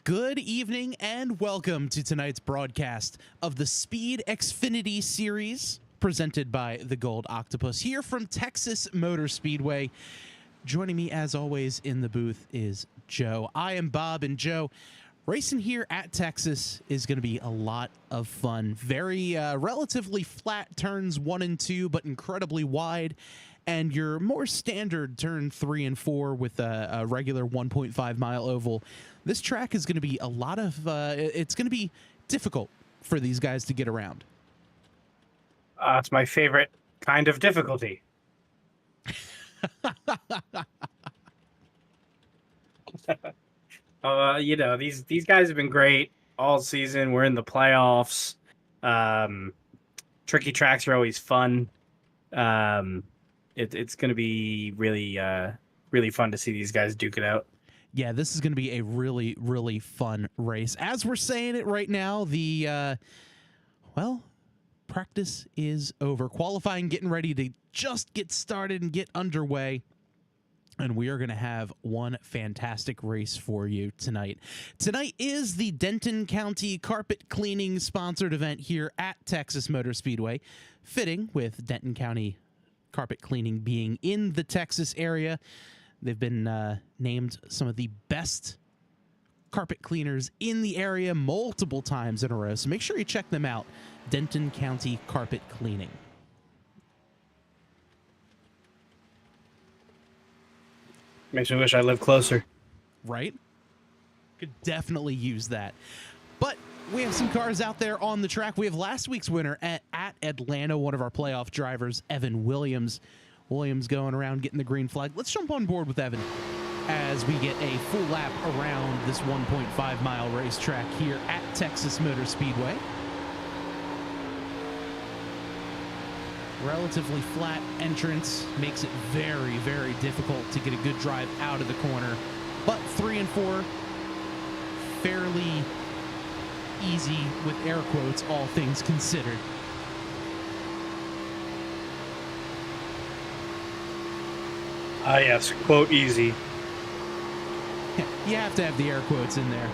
Good evening and welcome to tonight's broadcast of the Speed Xfinty Series presented by the Gold Octopus here from Texas Motor Speedway. Joining me as always in the booth is Joe. I am Bob, and Joe, racing here at Texas is going to be a lot of fun. Very relatively flat turns 1 and 2, but incredibly wide. And your more standard turn 3 and 4 with a regular 1.5 mile oval. This track is going to be a lot of, it's going to be difficult for these guys to get around. It's my favorite kind of difficulty. These guys have been great all season. We're in the playoffs. Tricky tracks are always fun. It's going to be really fun to see these guys duke it out. Yeah, this is going to be a really, really fun race. As we're saying it right now, practice is over. Qualifying, getting ready to just get started and get underway. And we are going to have one fantastic race for you tonight. Tonight is the Denton County Carpet Cleaning sponsored event here at Texas Motor Speedway, fitting with Denton County Carpet Cleaning being in the Texas area. They've been named some of the best carpet cleaners in the area multiple times in a row. So make sure you check them out. Denton County Carpet Cleaning. Makes me wish I lived closer. Right? Could definitely use that. But we have some cars out there on the track. We have last week's winner at Atlanta, one of our playoff drivers, Evan Williams. Williams going around getting the green flag. Let's jump on board with Evan as we get a full lap around this 1.5 mile racetrack here at Texas Motor Speedway. Relatively flat entrance makes it very, very difficult to get a good drive out of the corner. But 3 and 4, fairly easy with air quotes, all things considered. Yes, quote easy. You have to have the air quotes in there.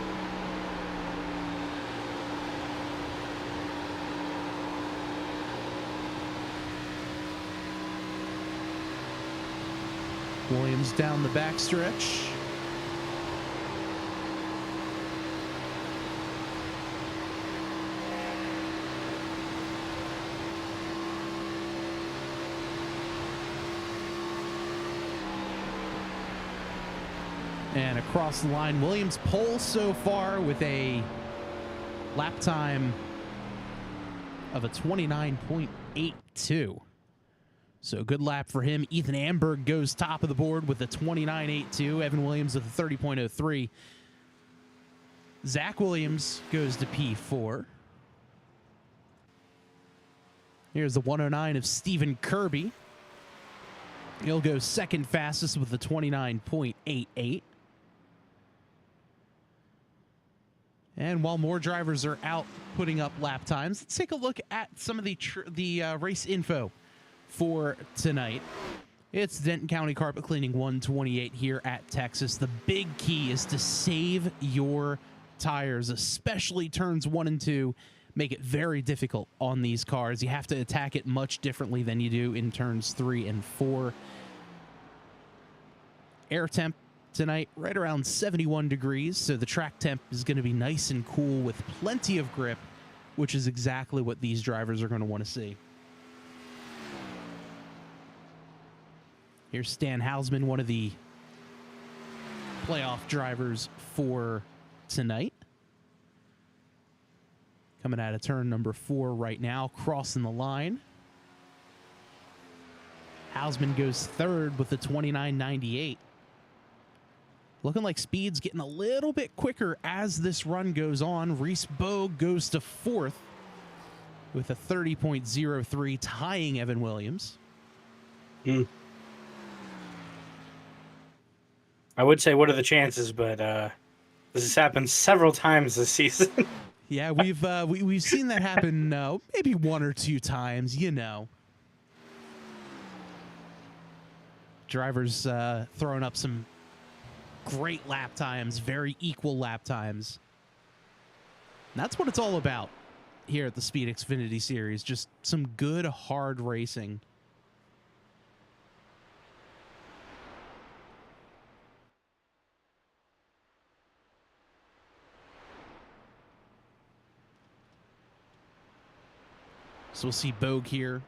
Williams down the backstretch. And across the line, Williams pole so far with a lap time of a 29.82. So good lap for him. Ethan Amberg goes top of the board with a 29.82. Evan Williams with a 30.03. Zach Williams goes to P4. Here's the 109 of Stephen Kirby. He'll go second fastest with a 29.88. And while more drivers are out putting up lap times, let's take a look at some of the race info for tonight. It's Denton County Carpet Cleaning 128 here at Texas. The big key is to save your tires, especially turns 1 and 2. Make it very difficult on these cars. You have to attack it much differently than you do in turns 3 and 4. Air temp tonight right around 71 degrees, so the track temp is going to be nice and cool with plenty of grip, which is exactly what these drivers are going to want to see. Here's Stan Hausman, one of the playoff drivers for tonight. Coming out of turn number 4 right now, crossing the line. Hausman goes third with the 29.98. Looking like speed's getting a little bit quicker as this run goes on. Reese Bogue goes to 4th with a 30.03, tying Evan Williams. I would say what are the chances, but this has happened several times this season. Yeah, we've seen that happen maybe 1 or 2 times, you know. Drivers throwing up some great lap times, very equal lap times. And that's what it's all about here at the Speed Xfinity Series. Just some good, hard racing. So we'll see Bogue here.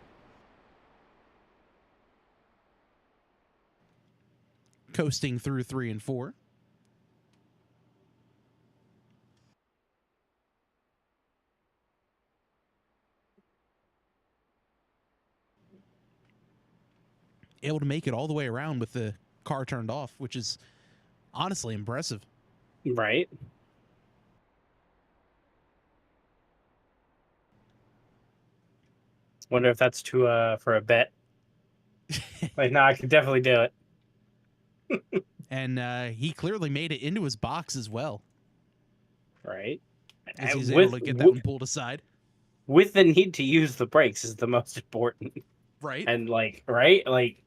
Coasting through 3 and 4. Able to make it all the way around with the car turned off, which is honestly impressive. Right. Wonder if that's for a bet. Like, no, I could definitely do it. And he clearly made it into his box as well. Right. As he's able to get that one pulled aside. With the need to use the brakes is the most important. Right. And right?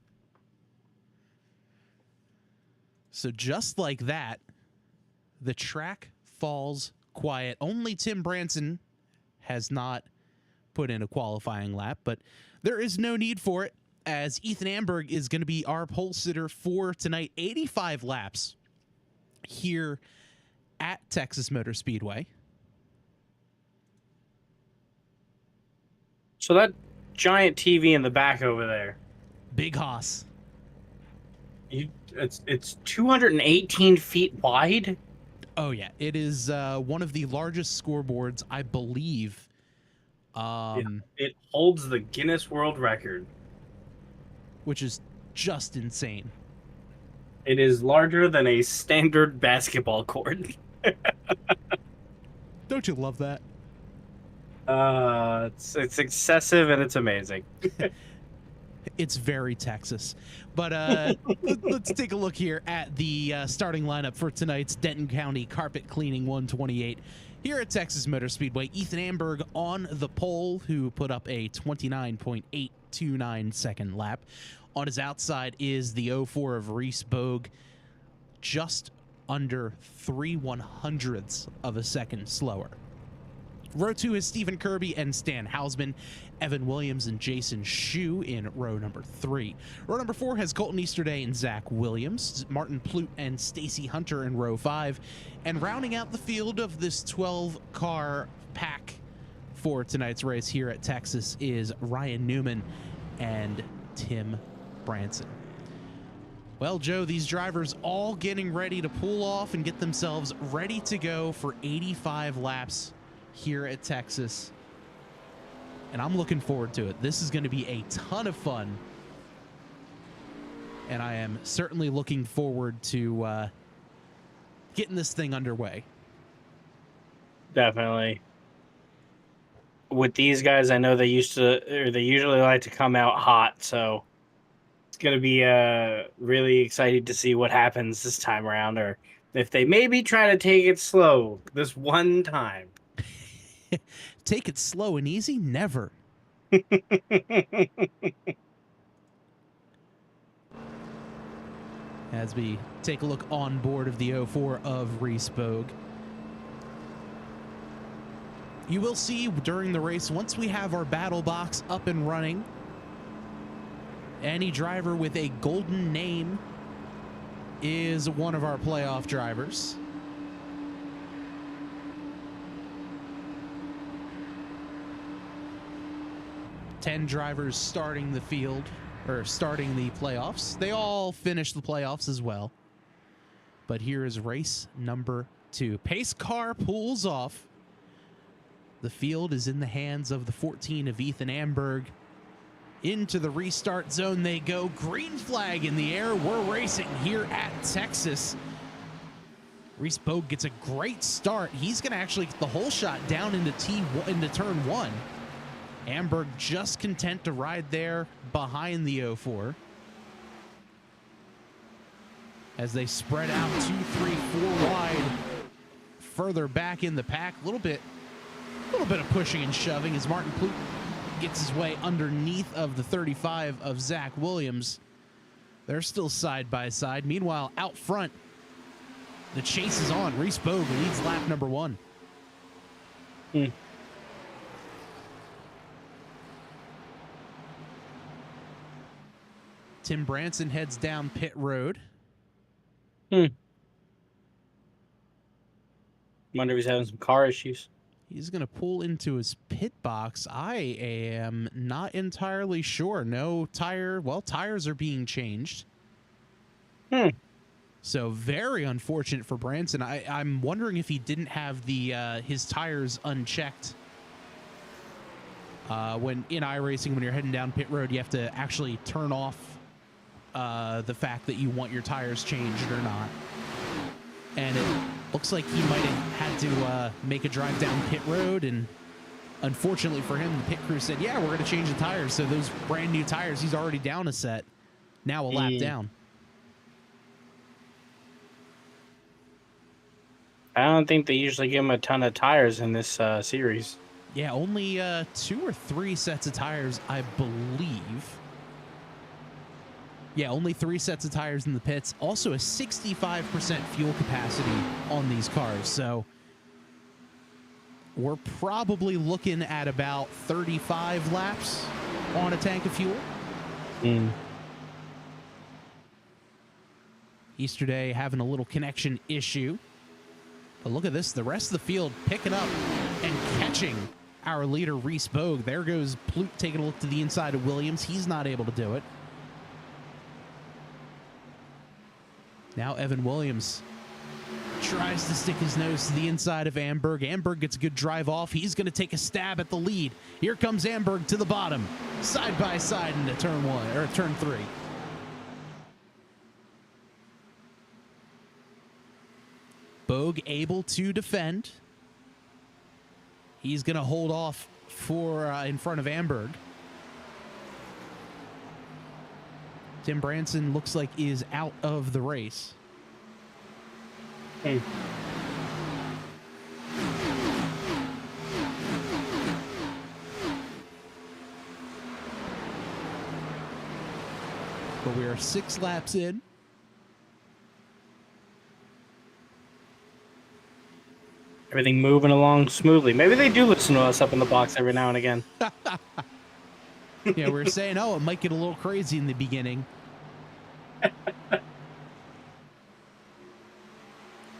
So just like that, the track falls quiet. Only Tim Branson has not put in a qualifying lap, but there is no need for it, as Ethan Amberg is going to be our pole sitter for tonight. 85 laps here at Texas Motor Speedway. So that giant TV in the back over there, Big Hoss. It's 218 feet wide. Oh yeah, it is one of the largest scoreboards, I believe. It holds the Guinness World Record, which is just insane. It is larger than a standard basketball court. Don't you love that? It's excessive and it's amazing. It's very Texas. But let's take a look here at the starting lineup for tonight's Denton County Carpet Cleaning 128 here at Texas Motor Speedway. Ethan Amberg on the pole, who put up a 29.829 second lap. On his outside is the 04 of Reese Bogue, just under 3/100ths of a second slower. Row 2 is Stephen Kirby and Stan Hausman. Evan Williams and Jason Shue in row number 3. Row number 4 has Colton Easterday and Zach Williams. Martin Plute and Stacy Hunter in row 5. And rounding out the field of this 12-car pack for tonight's race here at Texas is Ryan Newman and Tim Branson. Well, Joe, these drivers all getting ready to pull off and get themselves ready to go for 85 laps here at Texas, and I'm looking forward to it. This is going to be a ton of fun, and I am certainly looking forward to getting this thing underway. Definitely. With these guys, I know they usually like to come out hot, so it's going to be really excited to see what happens this time around, or if they maybe try to take it slow this one time. Take it slow and easy? Never. As we take a look on board of the 04 of Reese Bogue. You will see during the race, once we have our battle box up and running, any driver with a golden name is one of our playoff drivers. 10 drivers starting the field, or starting the playoffs. They all finished the playoffs as well. But here is race number 2. Pace car pulls off. The field is in the hands of the 14 of Ethan Amberg. Into the restart zone they go. Green flag in the air. We're racing here at Texas. Reese Bogue gets a great start. He's going to actually get the whole shot down into turn 1. Amberg just content to ride there behind the 04. As they spread out 2, 3, 4 wide, further back in the pack. A little bit of pushing and shoving as Martin Plute gets his way underneath of the 35 of Zach Williams. They're still side by side. Meanwhile, out front, The chase is on. Reese Bogue leads lap number 1. Tim Branson heads down pit road. Wonder if he's having some car issues. He's going to pull into his pit box. I am not entirely sure. No tire. Well, tires are being changed. So very unfortunate for Branson. I'm wondering if he didn't have the his tires unchecked. When in iRacing, when you're heading down pit road, you have to actually turn off the fact that you want your tires changed or not. And it looks like he might have had to make a drive down pit road, and unfortunately for him, the pit crew said, yeah, we're going to change the tires. So those brand new tires, he's already down a set, now a lap down. I don't think they usually give him a ton of tires in this series. Yeah, only 2 or 3 sets of tires, I believe. Yeah, only 3 sets of tires in the pits. Also a 65% fuel capacity on these cars. So we're probably looking at about 35 laps on a tank of fuel. Easterday having a little connection issue. But look at this. The rest of the field picking up and catching our leader, Reese Bogue. There goes Plute taking a look to the inside of Williams. He's not able to do it. Now Evan Williams tries to stick his nose to the inside of Amberg. Amberg gets a good drive off. He's going to take a stab at the lead. Here comes Amberg to the bottom, side by side into turn 1 or turn 3. Bogue able to defend. He's going to hold off for in front of Amberg. Tim Branson looks like is out of the race. But we are 6 laps in. Everything moving along smoothly. Maybe they do listen to us up in the box every now and again. Yeah, we were saying, oh, it might get a little crazy in the beginning.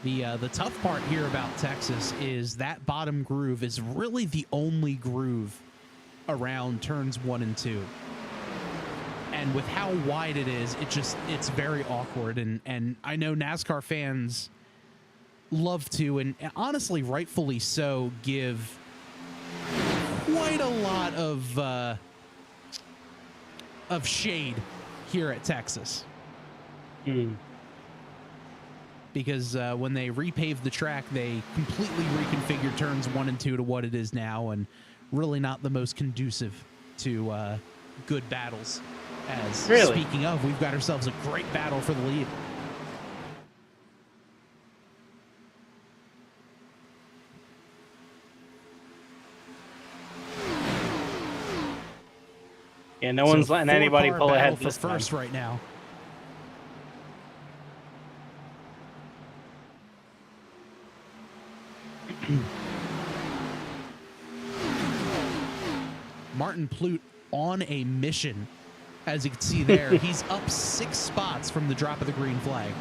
The tough part here about Texas is that bottom groove is really the only groove around turns 1 and 2. And with how wide it is, it's very awkward. And I know NASCAR fans love to, and honestly, rightfully so, give quite a lot of shade here at Texas. Because when they repaved the track, they completely reconfigured turns 1 and 2 to what it is now, and really not the most conducive to good battles. As really? Speaking of, we've got ourselves a great battle for the lead. Yeah, no one's letting anybody pull ahead for first right now. Martin Plute on a mission. As you can see there, he's up 6 spots from the drop of the green flag.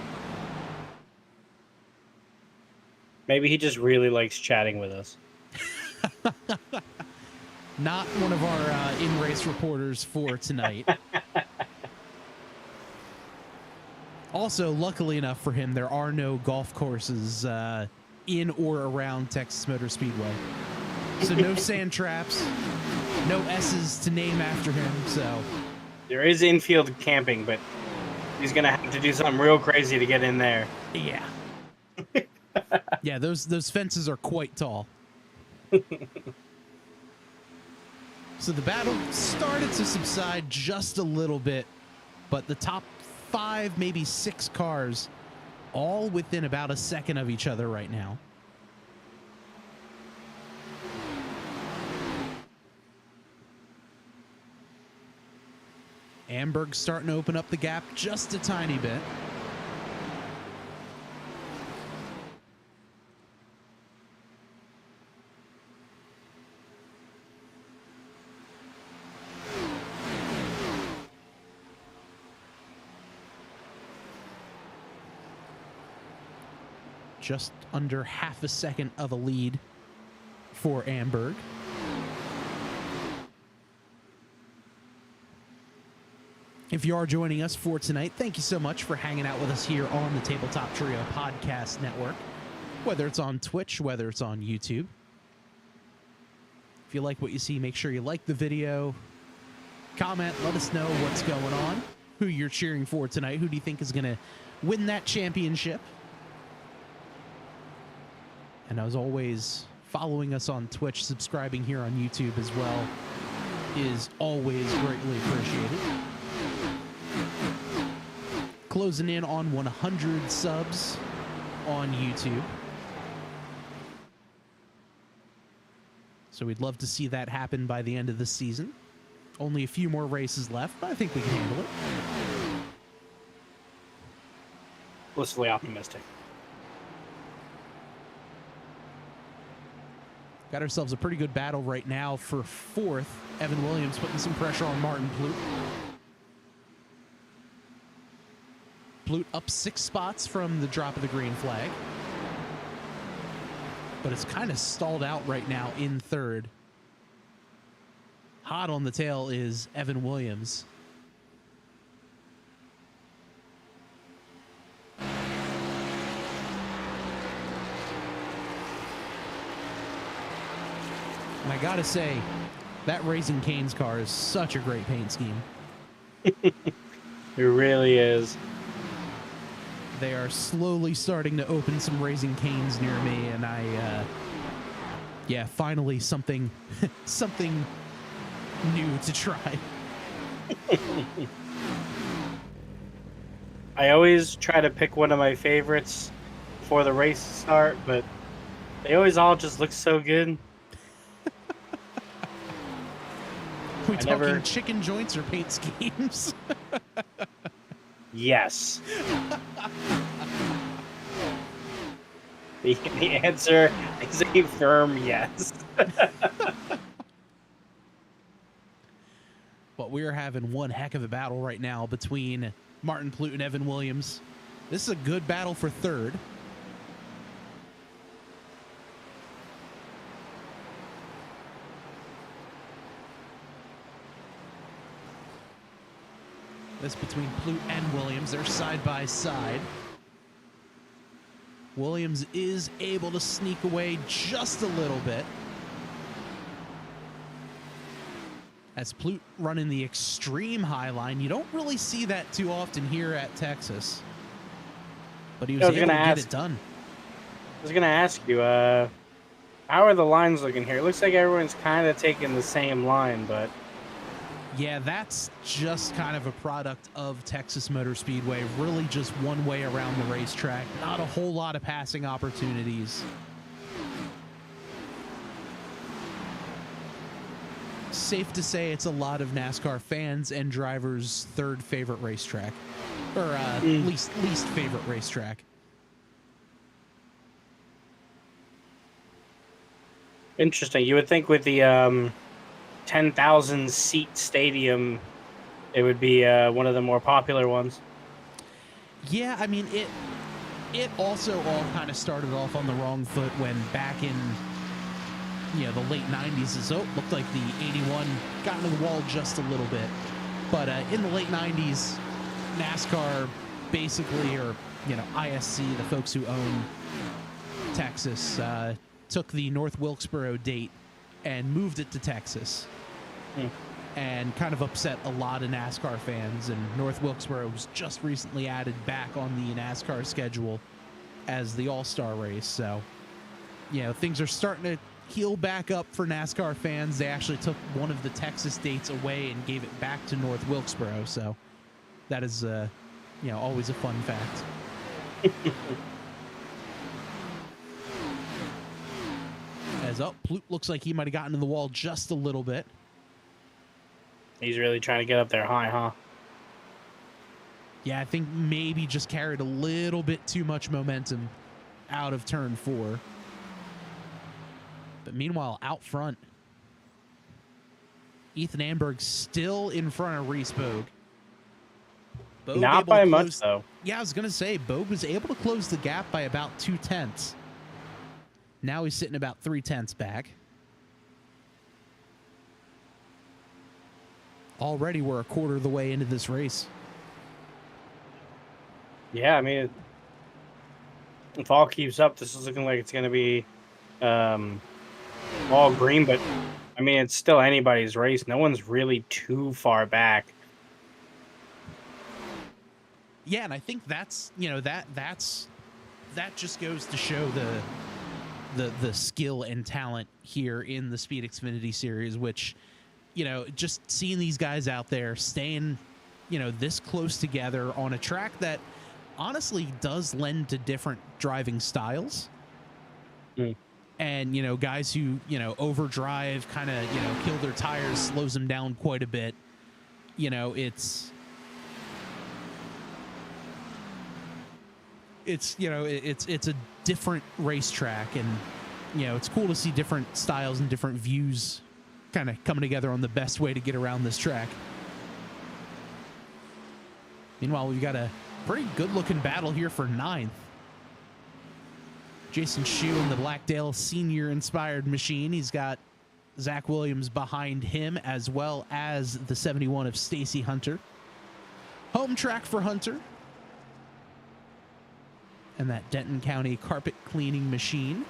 Maybe he just really likes chatting with us. Not one of our in-race reporters for tonight. Also, luckily enough for him, there are no golf courses in or around Texas Motor Speedway. So no sand traps, no S's to name after him. So there is infield camping, but he's going to have to do something real crazy to get in there. Yeah. Yeah, those fences are quite tall. So the battle started to subside just a little bit, but the top 5, maybe 6 cars, all within about a second of each other right now. Amberg's starting to open up the gap just a tiny bit. just under half a second of a lead for Amberg. If you are joining us for tonight, thank you so much for hanging out with us here on the Tabletop Trio Podcast Network, whether it's on Twitch, whether it's on YouTube. If you like what you see, make sure you like the video, comment, let us know what's going on, who you're cheering for tonight, who do you think is going to win that championship. And as always, following us on Twitch, subscribing here on YouTube as well is always greatly appreciated. Closing in on 100 subs on YouTube. So we'd love to see that happen by the end of the season. Only a few more races left, but I think we can handle it. Blissfully optimistic. Got ourselves a pretty good battle right now for fourth. Evan Williams putting some pressure on Martin Ploot. Ploot up 6 spots from the drop of the green flag. But it's kind of stalled out right now in third. Hot on the tail is Evan Williams. And I gotta say, that Raising Cane's car is such a great paint scheme. It really is. They are slowly starting to open some Raising Cane's near me, and yeah, finally something, something new to try. I always try to pick one of my favorites before the race start, but they always all just look so good. We talking chicken joints or paint schemes? Yes. The answer is a firm yes. But we're having one heck of a battle right now between Martin Ploot and Evan Williams. This is a good battle for third. This between Ploot and Williams. They're side by side. Williams is able to sneak away just a little bit. As Ploot running the extreme high line. You don't really see that too often here at Texas. But he was able to get it done. I was going to ask you, how are the lines looking here? It looks like everyone's kind of taking the same line, but... Yeah, that's just kind of a product of Texas Motor Speedway. Really just one way around the racetrack. Not a whole lot of passing opportunities. Safe to say it's a lot of NASCAR fans and drivers' third favorite racetrack. Or least favorite racetrack. Interesting. You would think with the 10,000 seat stadium, it would be one of the more popular ones. Yeah, I mean, it also all kind of started off on the wrong foot when back in the late 90s. So it looked like the 81 got into the wall just a little bit. But in the late 90s, NASCAR basically, or ISC, the folks who own Texas, took the North Wilkesboro date and moved it to Texas. And kind of upset a lot of NASCAR fans. And North Wilkesboro was just recently added back on the NASCAR schedule as the All-Star race. So, things are starting to heal back up for NASCAR fans. They actually took one of the Texas dates away and gave it back to North Wilkesboro. So that is, always a fun fact. As Ploot looks like he might have gotten to the wall just a little bit. He's really trying to get up there high, huh? Yeah, I think maybe just carried a little bit too much momentum out of turn 4. But meanwhile, out front, Ethan Amberg still in front of Reese Bogue. Bogue Not able to by much, close. though. Yeah, I was gonna say Bogue was able to close the gap by about 0.2. Now he's sitting about 0.3 back. Already we're a quarter of the way into this race. Yeah, I mean, if all keeps up, this is looking like it's going to be all green. But, I mean, it's still anybody's race. No one's really too far back. Yeah, and I think that's, that just goes to show the skill and talent here in the Speed Xfinity Series, which, just seeing these guys out there staying, this close together on a track that honestly does lend to different driving styles. Mm. And, guys who, overdrive, kind of, kill their tires, slows them down quite a bit. It's a different racetrack, and it's cool to see different styles and different views kind of coming together on the best way to get around this track. Meanwhile, we've got a pretty good looking battle here for 9th. Jason Shue in the Blackdale senior inspired machine. He's got Zach Williams behind him, as well as the 71 of Stacy Hunter. Home track for Hunter. And that Denton County carpet cleaning machine.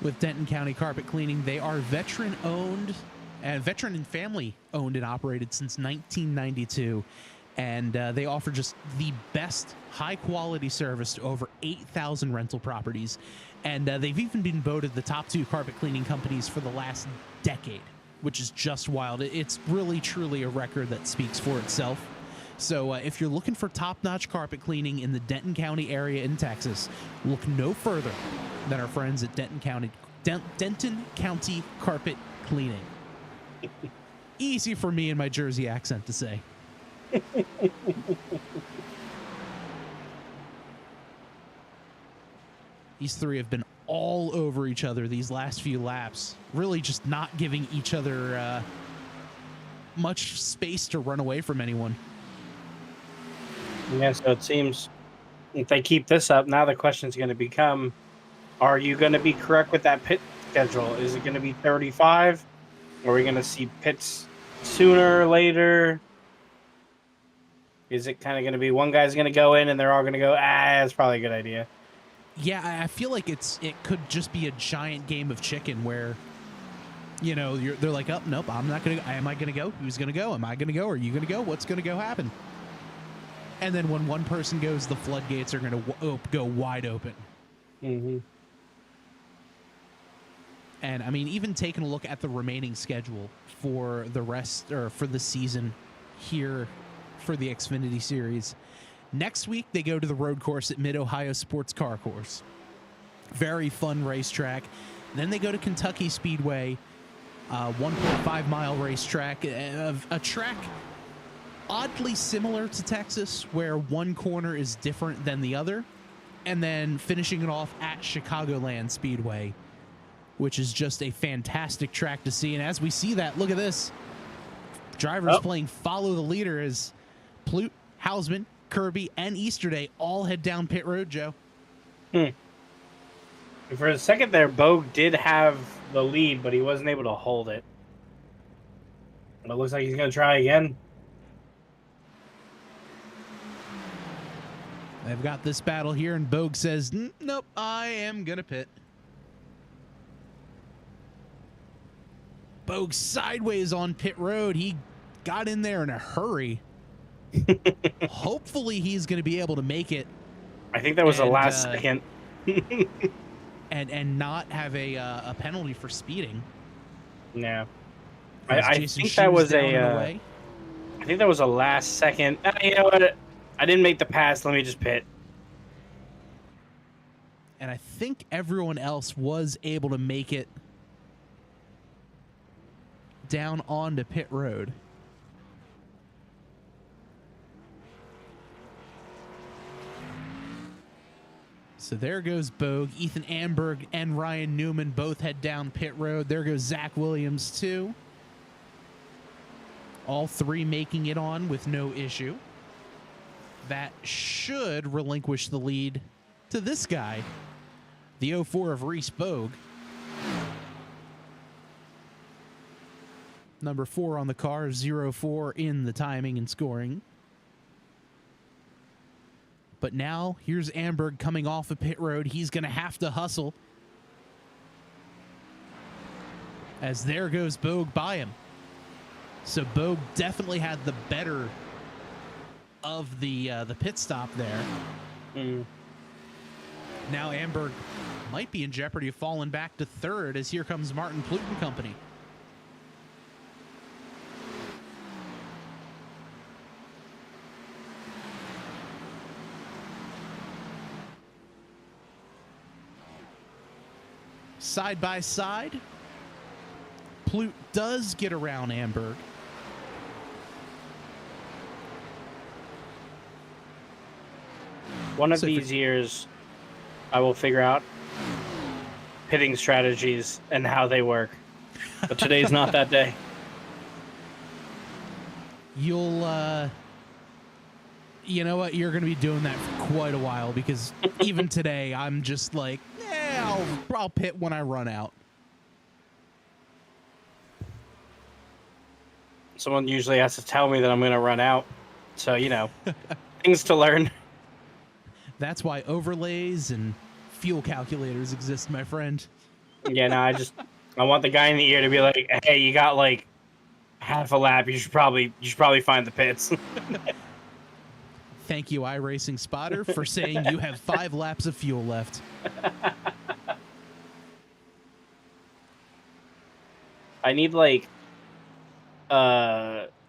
With Denton County Carpet Cleaning, they are veteran owned, veteran and family owned and operated since 1992. And they offer just the best high quality service to over 8,000 rental properties. And they've even been voted the top 2 carpet cleaning companies for the last decade, which is just wild. It's really, truly a record that speaks for itself. So if you're looking for top-notch carpet cleaning in the Denton County area in Texas, look no further than our friends at Denton County Carpet Cleaning. Easy for me in my Jersey accent to say. These three have been all over each other these last few laps, really just not giving each other much space to run away from anyone. Yeah, so it seems if they keep this up, now the question is going to become, are you going to be correct with that pit schedule? Is it going to be 35? Are we going to see pits sooner or later? Is it kind of going to be one guy's going to go in and they're all going to go, it's probably a good idea? Yeah, I feel like it could just be a giant game of chicken where, they're like, oh, nope, I'm not going to go. Am I going to go? Who's going to go? Am I going to go? Are you going to go? What's going to go happen? And then when one person goes, the floodgates are going to go wide open. Mm-hmm. And I mean, even taking a look at the remaining schedule for the rest, or for the season here for the Xfinity Series, next week they go to the road course at Mid-Ohio Sports Car Course. Very fun racetrack. Then they go to Kentucky Speedway, 1.5 mile racetrack, a track oddly similar to Texas, where one corner is different than the other, and then finishing it off at Chicagoland Speedway, which is just a fantastic track to see. And as we see that, look at this. Drivers playing follow the leader as Plute, Hausman, Kirby, and Easterday all head down pit road, Joe. For a second there, Bogue did have the lead, but he wasn't able to hold it. But it looks like he's going to try again. They've got this battle here, and Bogue says, nope, I am going to pit. Bogue sideways on pit road. He got in there in a hurry. Hopefully he's going to be able to make it. I think that was the last second. and not have a penalty for speeding. No. I think that was I think that was a last second. You know what? I didn't make the pass. Let me just pit. And I think everyone else was able to make it down onto pit road. So there goes Bogue. Ethan Amberg and Ryan Newman both head down pit road. There goes Zach Williams, too. All three making it on with no issue. That should relinquish the lead to this guy, the 04 of Reese Bogue. Number 4 on the car, 0-4 in the timing and scoring. But now, here's Amberg coming off of pit road. He's going to have to hustle. As there goes Bogue by him. So Bogue definitely had the better of the pit stop there. Now Amberg might be in jeopardy of falling back to third as here comes Martin Plute and Company. Side by side, Plute does get around Amberg. One of these years, I will figure out pitting strategies and how they work. But today's not that day. You'll, you know what? You're going to be doing that for quite a while because even today, I'm just like, I'll pit when I run out. Someone usually has to tell me that I'm going to run out. So, you know, things to learn. That's why overlays and fuel calculators exist, my friend. Yeah, no, I want the guy in the ear to be like, hey, you got like half a lap. You should probably find the pits. Thank you, iRacing Spotter, for saying you have 5 laps of fuel left. I need like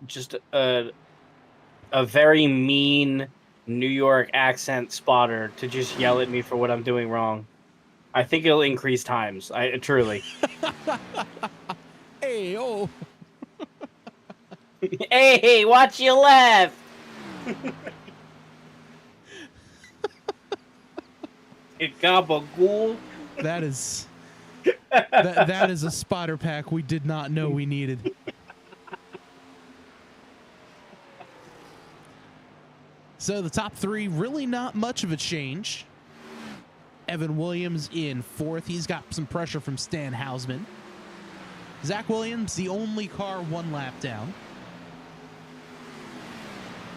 just a very mean New York accent spotter to just yell at me for what I'm doing wrong. I think it'll increase times. Truly. Hey, oh. Hey, watch your left. Gabagool. That is that is a spotter pack we did not know we needed. So the top 3, really not much of a change. Evan Williams in 4th. He's got some pressure from Stan Hausman. Zach Williams, the only car 1 lap down.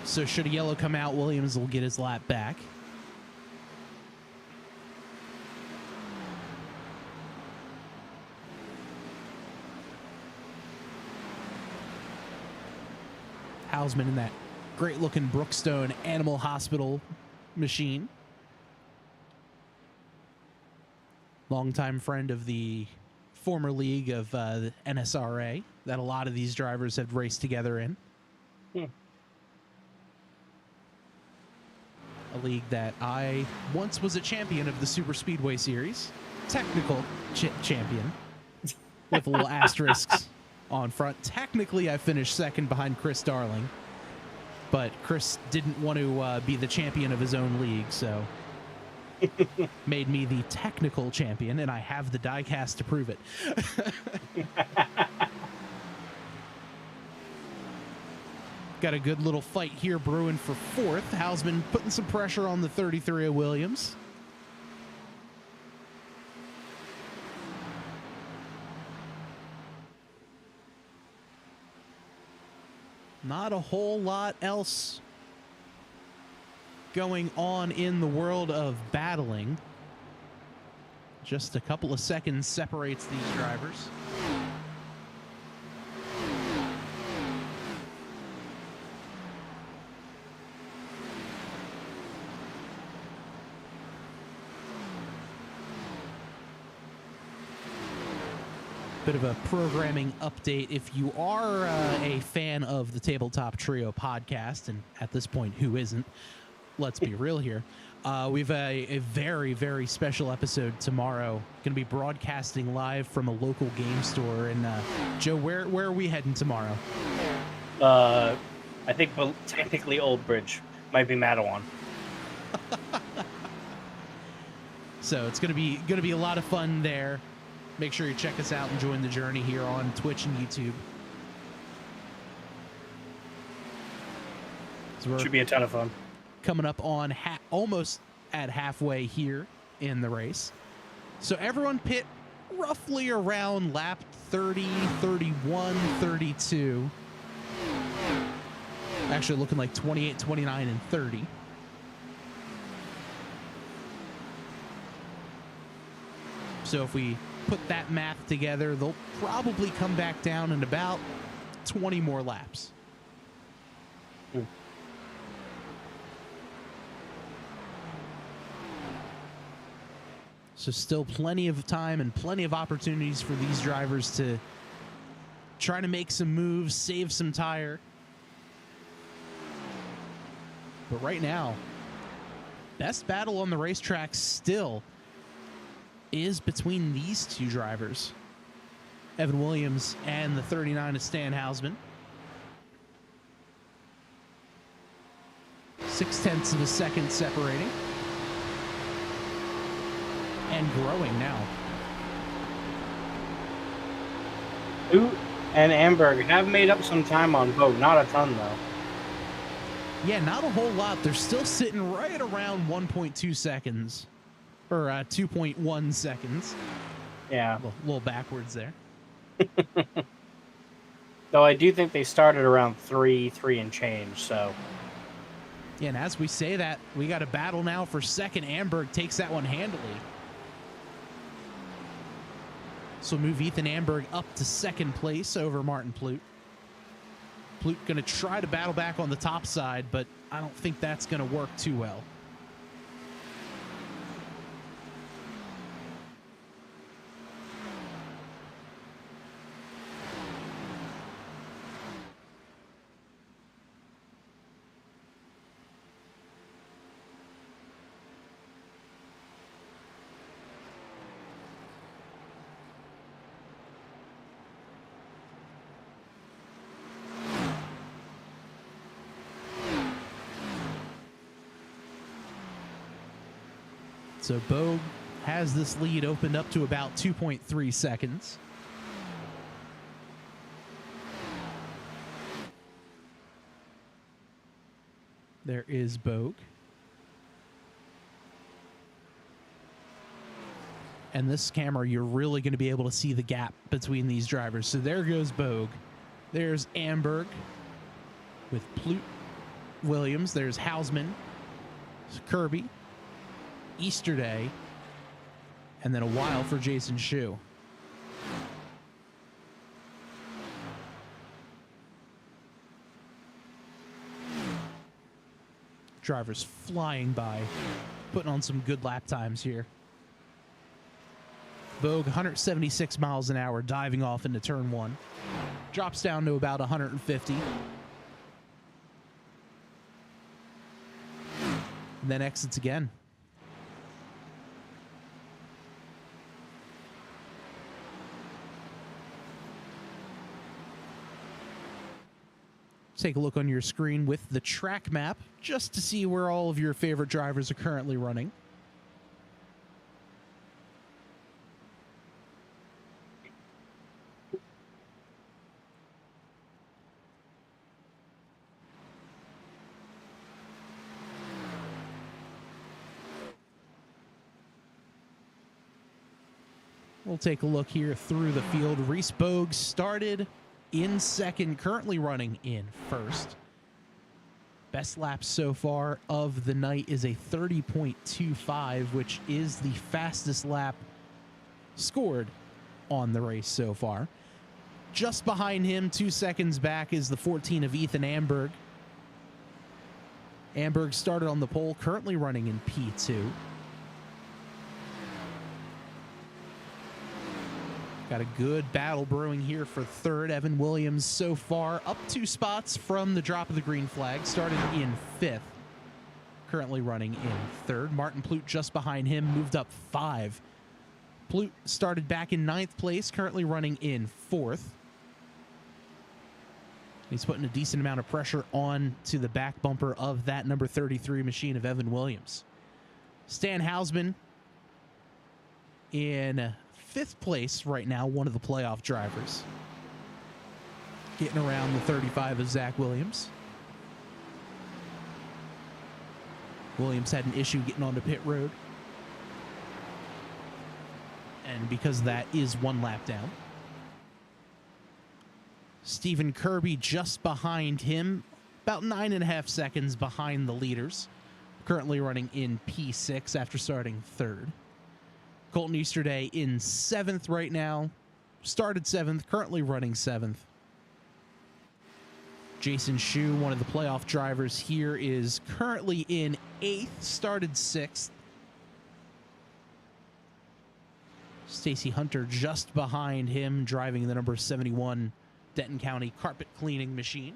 So should a yellow come out, Williams will get his lap back. Hausman in that great-looking Brookstone Animal Hospital machine. Longtime friend of the former league of the NSRA that a lot of these drivers have raced together in. A league that I once was a champion of the Super Speedway Series. Technical champion. With little asterisks on front. Technically, I finished 2nd behind Chris Darling. But Chris didn't want to be the champion of his own league, so made me the technical champion, and I have the diecast to prove it. Got a good little fight here brewing for 4th. Hausman putting some pressure on the 33 of Williams. Not a whole lot else going on in the world of battling. Just a couple of seconds separates these drivers. Bit of a programming update. If you are a fan of the Tabletop Trio podcast, and at this point, who isn't? Let's be real here. We've a very, very special episode tomorrow. Going to be broadcasting live from a local game store. And Joe, where are we heading tomorrow? I think technically Old Bridge. Might be Mattawan. So it's gonna be a lot of fun there. Make sure you check us out and join the journey here on Twitch and YouTube. So Should be a ton of fun. Coming up on almost at halfway here in the race. So everyone pit roughly around lap 30, 31, 32. Actually looking like 28, 29, and 30. So if we put that math together, they'll probably come back down in about 20 more laps. So still plenty of time and plenty of opportunities for these drivers to try to make some moves, save some tire. But right now, best battle on the racetrack still is between these two drivers, Evan Williams and the 39 of Stan Hausman. 0.6 of a second separating. And growing now. Ooh, and Amberg have made up some time on boat. Not a ton, though. Yeah, not a whole lot. They're still sitting right around 1.2 seconds. Or 2.1 seconds. Yeah. A little backwards there. Though I do think they started around 3 and change, so... Yeah, and as we say that, we got a battle now for second. Amberg takes that one handily. So move Ethan Amberg up to second place over Martin Ploot. Ploot going to try to battle back on the top side, but I don't think that's going to work too well. So Bogue has this lead opened up to about 2.3 seconds. There is Bogue. And this camera, you're really going to be able to see the gap between these drivers. So there goes Bogue. There's Amberg with Ploot, Williams. There's Hausman, Kirby, Easterday, and then a while for Jason Shu. Drivers flying by, putting on some good lap times here. Bogue, 176 miles an hour, diving off into turn one. Drops down to about 150. And then exits again. Take a look on your screen with the track map just to see where all of your favorite drivers are currently running. We'll take a look here through the field. Reese Bogue started in second, currently running in first. Best lap so far of the night is a 30.25, which is the fastest lap scored on the race so far. Just behind him, 2 seconds back, is the 14 of Ethan Amberg. Amberg started on the pole, currently running in P2. Got a good battle brewing here for third. Evan Williams so far up 2 spots from the drop of the green flag. Started in 5th. Currently running in 3rd. Martin Ploot just behind him, moved up 5. Ploot started back in 9th place, currently running in 4th. He's putting a decent amount of pressure on to the back bumper of that number 33 machine of Evan Williams. Stan Hausman in 5th place right now, one of the playoff drivers. Getting around the 35 of Zach Williams. Williams had an issue getting onto pit road. And because of that is 1 lap down. Stephen Kirby just behind him, about 9.5 seconds behind the leaders. Currently running in P6 after starting 3rd. Colton Easterday in 7th right now. Started 7th, currently running 7th. Jason Shu, one of the playoff drivers here, is currently in 8th, started 6th. Stacy Hunter just behind him, driving the number 71 Denton County carpet cleaning machine.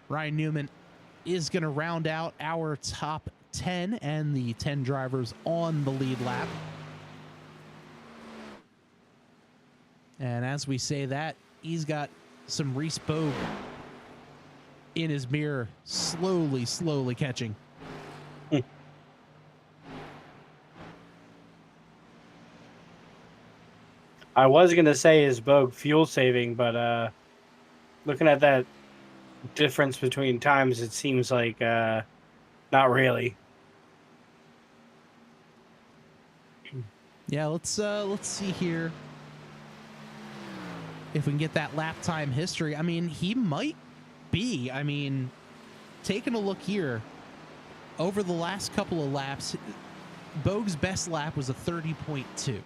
Ryan Newman is going to round out our top 10 and the 10 drivers on the lead lap. And as we say that, he's got some Reese Bogue in his mirror, slowly catching. I was going to say is Bogue fuel saving, but looking at that difference between times, it seems like not really. Yeah, let's see here if we can get that lap time history. I mean, he might be. I mean, taking a look here, over the last couple of laps, Bogue's best lap was a 30.2.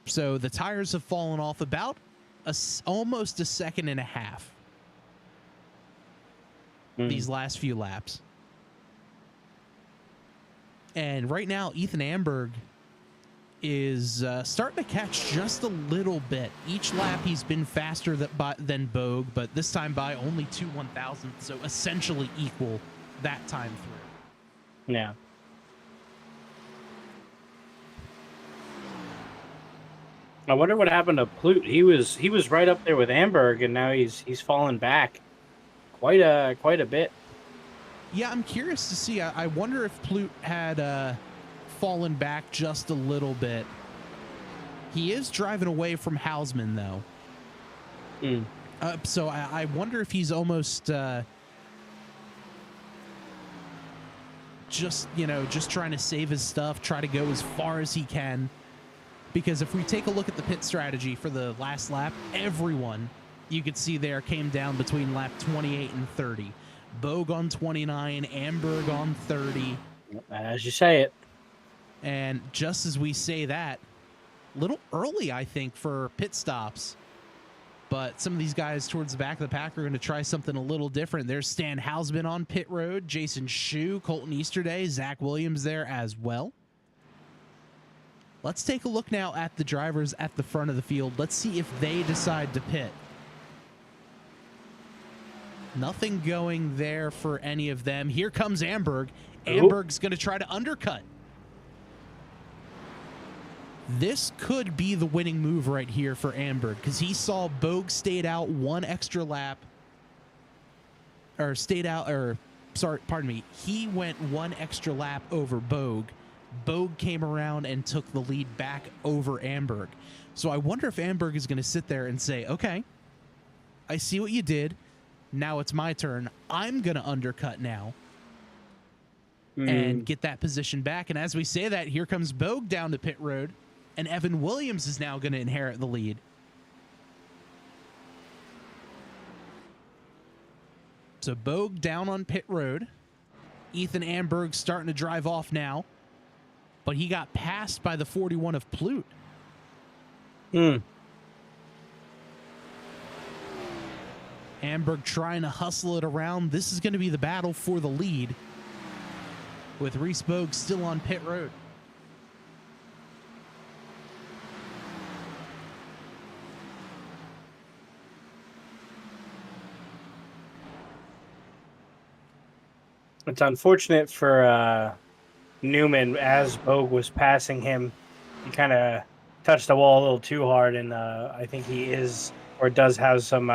So the tires have fallen off about almost a second and a half these last few laps. And right now, Ethan Amberg is starting to catch just a little bit. Each lap he's been faster than Bogue, but this time by only 2 1/1000ths, so essentially equal that time through. Yeah. I wonder what happened to Plute. He was right up there with Amberg, and now he's fallen back quite a bit. Yeah, I'm curious to see. I wonder if Plute had fallen back just a little bit. He is driving away from Hausman, though. So I wonder if he's almost just trying to save his stuff, try to go as far as he can. Because if we take a look at the pit strategy for the last lap, everyone you could see there came down between lap 28 and 30. Bogue on 29, Amberg on 30. As you say it. And just as we say that, a little early, I think, for pit stops. But some of these guys towards the back of the pack are going to try something a little different. There's Stan Hausman on pit road, Jason Shu, Colton Easterday, Zach Williams there as well. Let's take a look now at the drivers at the front of the field. Let's see if they decide to pit. Nothing going there for any of them. Here comes Amberg. Amberg's going to try to undercut. This could be the winning move right here for Amberg, because he saw Bogue stayed out 1 extra lap. He went 1 extra lap over Bogue. Bogue came around and took the lead back over Amberg. So I wonder if Amberg is going to sit there and say, okay, I see what you did. Now it's my turn. I'm going to undercut now and get that position back. And as we say that, here comes Bogue down to pit road, and Evan Williams is now going to inherit the lead. So Bogue down on pit road. Ethan Amberg starting to drive off now. But he got passed by the 41 of Plute. Amberg trying to hustle it around. This is going to be the battle for the lead, with Reese Bogue still on pit road. It's unfortunate for Newman, as Bogue was passing him. He kind of touched the wall a little too hard, and I think he is or does have some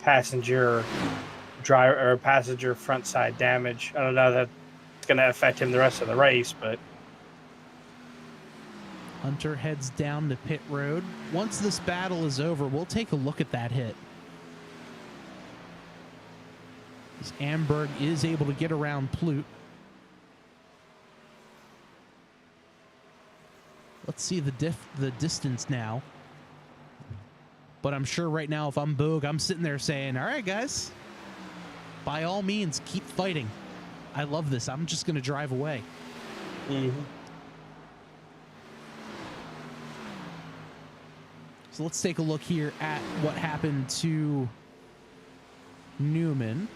passenger front side damage. I don't know that it's going to affect him the rest of the race, but Hunter heads down to pit road. Once this battle is over, we'll take a look at that hit. As Amberg is able to get around Plute. Let's see the distance now. But I'm sure right now, if I'm Bogue, I'm sitting there saying, all right, guys, by all means, keep fighting. I love this. I'm just going to drive away. Mm-hmm. So let's take a look here at what happened to Newman.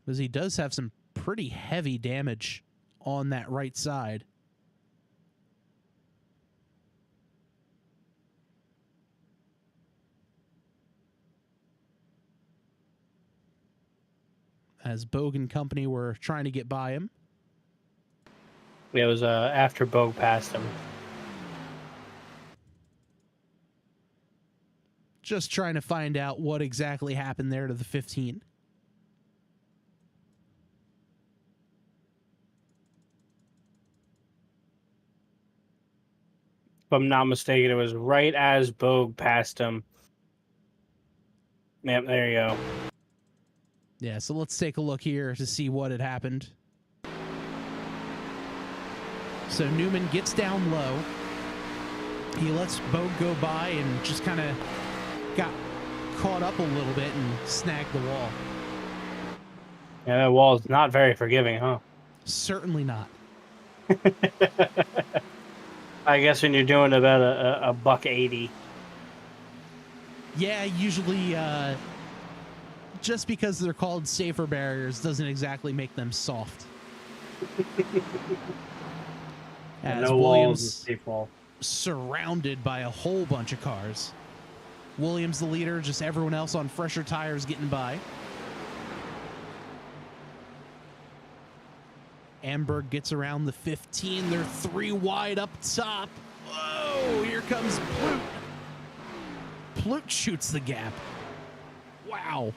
Because he does have some pretty heavy damage on that right side. As Bogue and company were trying to get by him. It was after Bogue passed him. Just trying to find out what exactly happened there to the 15. If I'm not mistaken, it was right as Bogue passed him. Yep, there you go. Yeah, so let's take a look here to see what had happened. So Newman gets down low. He lets Bogue go by and just kind of got caught up a little bit and snagged the wall. Yeah, that wall's not very forgiving, huh? Certainly not. I guess when you're doing about a $180. Yeah, usually just because they're called safer barriers doesn't exactly make them soft. As No walls is safe wall. Surrounded by a whole bunch of cars. Williams the leader, just everyone else on fresher tires getting by. Amberg gets around the 15. They're 3 wide up top. Whoa, here comes Plute. Plute shoots the gap. Wow.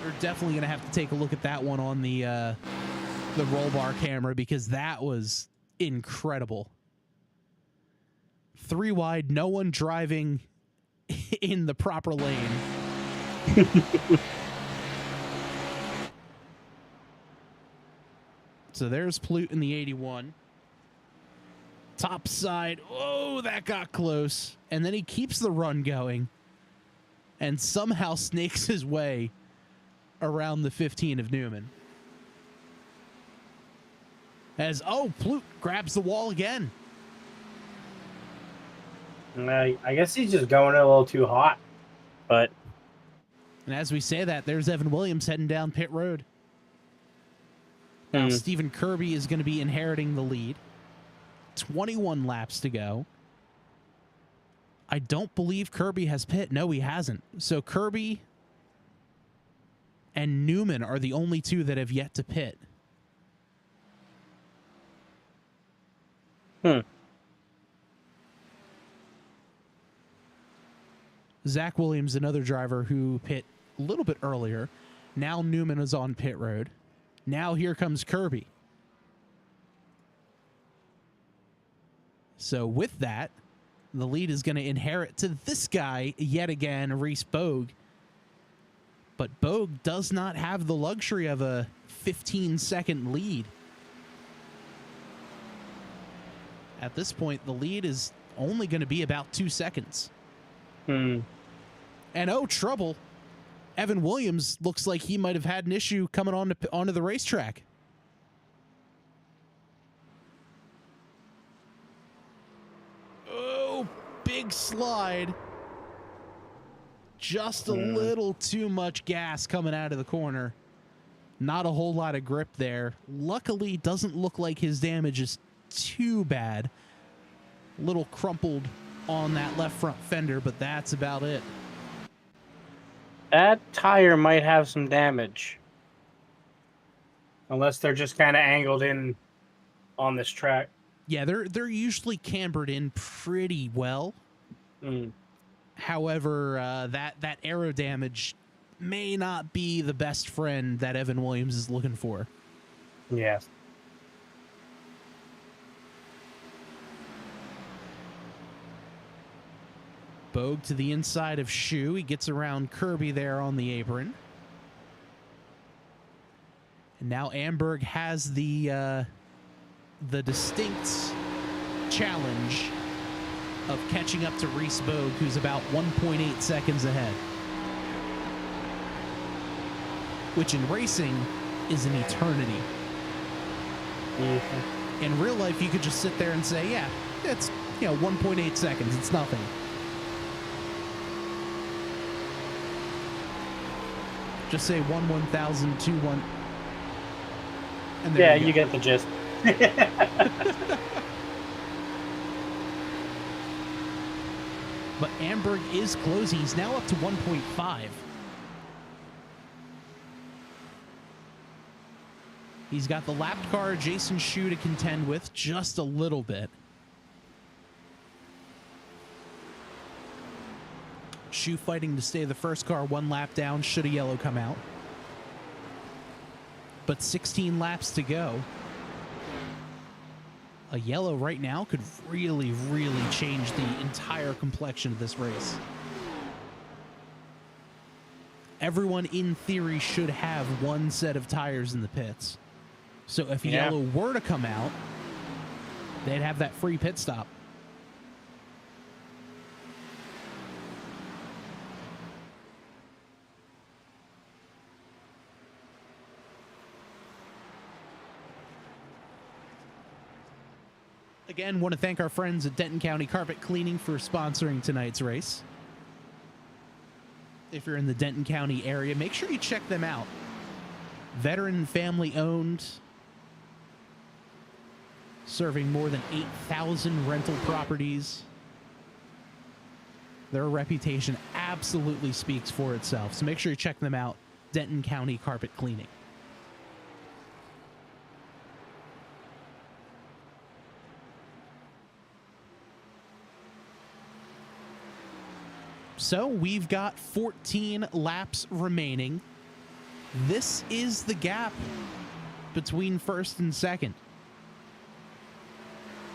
We're definitely going to have to take a look at that one on the roll bar camera because that was incredible. 3 wide, no one driving in the proper lane. So there's Plute in the 81. Top side. Oh, that got close. And then he keeps the run going and somehow snakes his way around the 15 of Newman. As, Plute grabs the wall again. I guess he's just going a little too hot. But and as we say that, there's Evan Williams heading down pit road. Now Stephen Kirby is going to be inheriting the lead. 21 laps to go. I don't believe Kirby has pit. No, he hasn't. So Kirby and Newman are the only 2 that have yet to pit. Zach Williams, another driver who pit a little bit earlier. Now Newman is on pit road. Now here comes Kirby. So with that, the lead is going to inherit to this guy yet again, Reese Bogue. But Bogue does not have the luxury of a 15-second lead. At this point, the lead is only going to be about 2 seconds. And trouble. Evan Williams looks like he might have had an issue coming onto the racetrack. Oh, big slide. Just a little too much gas coming out of the corner. Not a whole lot of grip there. Luckily, doesn't look like his damage is too bad. Little crumpled on that left front fender, but that's about it. that tire might have some damage. Unless they're just kind of angled in on this track. Yeah, they're usually cambered in pretty well. However, that aero damage may not be the best friend that Evan Williams is looking for. Yes. Bogue to the inside of Shu. He gets around Kirby there on the apron. And now Amberg has the distinct challenge of catching up to Reese Bogue, who's about 1.8 seconds ahead. Which in racing is an eternity. Mm-hmm. In real life, you could just sit there and say, yeah, it's 1.8 seconds. It's nothing. Just say 1/1000, 2/1. And there you get the gist. But Amberg is closing. He's now up to 1.5. He's got the lapped car, Jason Shu, to contend with just a little bit. Shu fighting to stay the first car, one lap down, should a yellow come out. But 16 laps to go. A yellow right now could really, really change the entire complexion of this race. Everyone, in theory, should have one set of tires in the pits. So if yellow were to come out, they'd have that free pit stop. Again, want to thank our friends at Denton County Carpet Cleaning for sponsoring tonight's race. If you're in the Denton County area, make sure you check them out. Veteran family owned, serving more than 8,000 rental properties. Their reputation absolutely speaks for itself. So make sure you check them out, Denton County Carpet Cleaning. So we've got 14 laps remaining. This is the gap between first and second.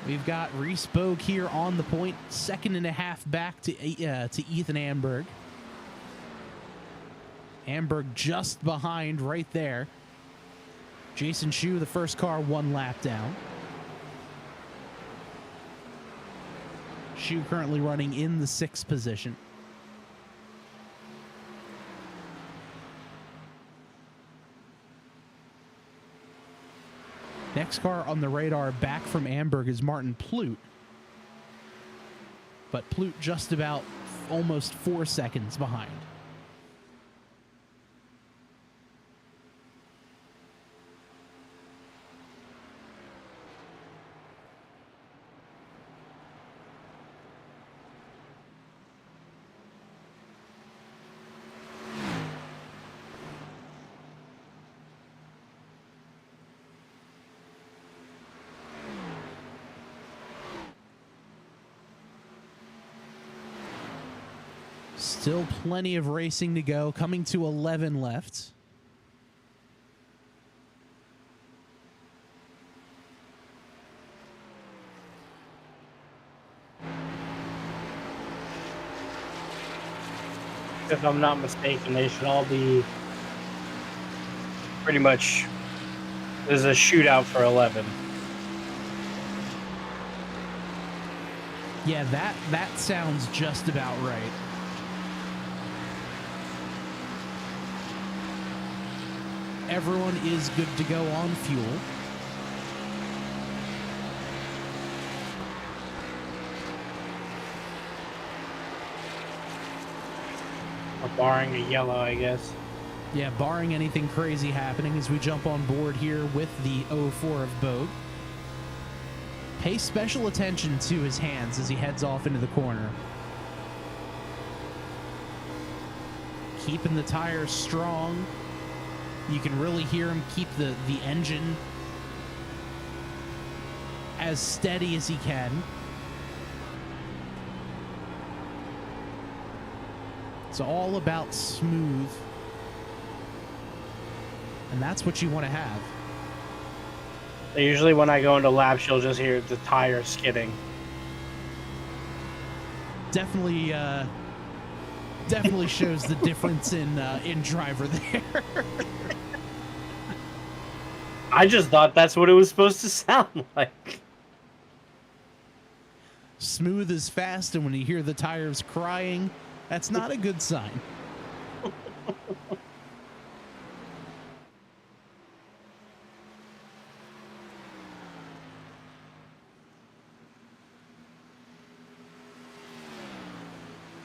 We've got Reese Bogue here on the point, 2.5 back to Ethan Amberg. Amberg just behind right there. Jason Shu, the first car, one lap down. Shu currently running in the 6th position. Next car on the radar back from Amberg is Martin Plute. But Plute just about almost 4 seconds behind. Still plenty of racing to go, coming to 11 left. If I'm not mistaken, they should all be pretty much. There's a shootout for 11. Yeah, that sounds just about right. Everyone is good to go on fuel. Or barring a yellow, I guess. Yeah, barring anything crazy happening as we jump on board here with the 04 of Bogue. Pay special attention to his hands as he heads off into the corner. Keeping the tires strong. You can really hear him keep the engine as steady as he can. It's all about smooth. And that's what you want to have. Usually when I go into laps, you'll just hear the tires skidding. Definitely shows the difference in driver there. I just thought that's what it was supposed to sound like. Smooth is fast, and when you hear the tires crying, that's not a good sign.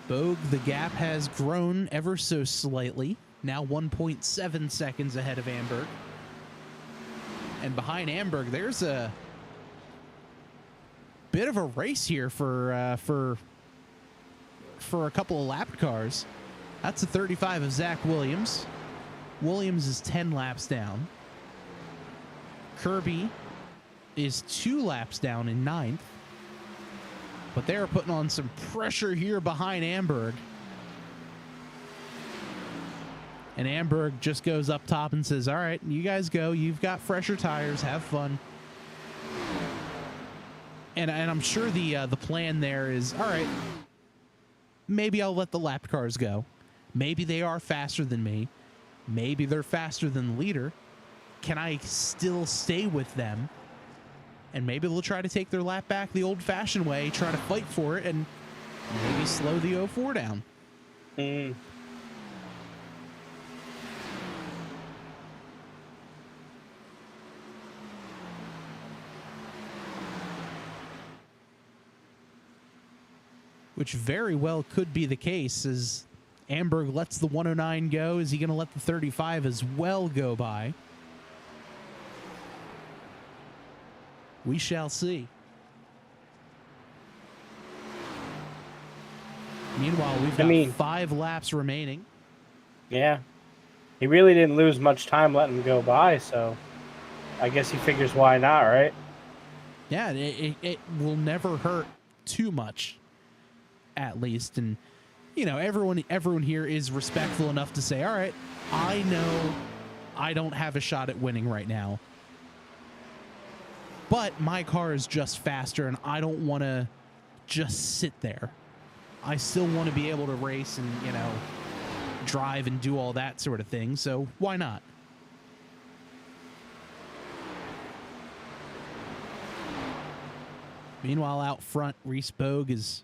Bogue, the gap has grown ever so slightly. Now 1.7 seconds ahead of Amberg. And behind Amberg, there's a bit of a race here for a couple of lap cars. That's a 35 of Zach Williams. Williams is 10 laps down. Kirby is 2 laps down in 9th. But they're putting on some pressure here behind Amberg. And Amberg just goes up top and says, all right, you guys go. You've got fresher tires. Have fun. And I'm sure the plan there is, all right, maybe I'll let the lap cars go. Maybe they are faster than me. Maybe they're faster than the leader. Can I still stay with them? And maybe they'll try to take their lap back the old-fashioned way, try to fight for it, and maybe slow the 04 down. Which very well could be the case, as Amberg lets the 109 go. Is he going to let the 35 as well go by? We shall see. Meanwhile, we've got 5 laps remaining. Yeah. He really didn't lose much time letting him go by, so I guess he figures why not, right? Yeah, it will never hurt too much, at least. And, you know, everyone here is respectful enough to say, all right, I know I don't have a shot at winning right now, but my car is just faster, and I don't want to just sit there. I still want to be able to race and, you know, drive and do all that sort of thing, so why not? Meanwhile, out front, Reese Bogue is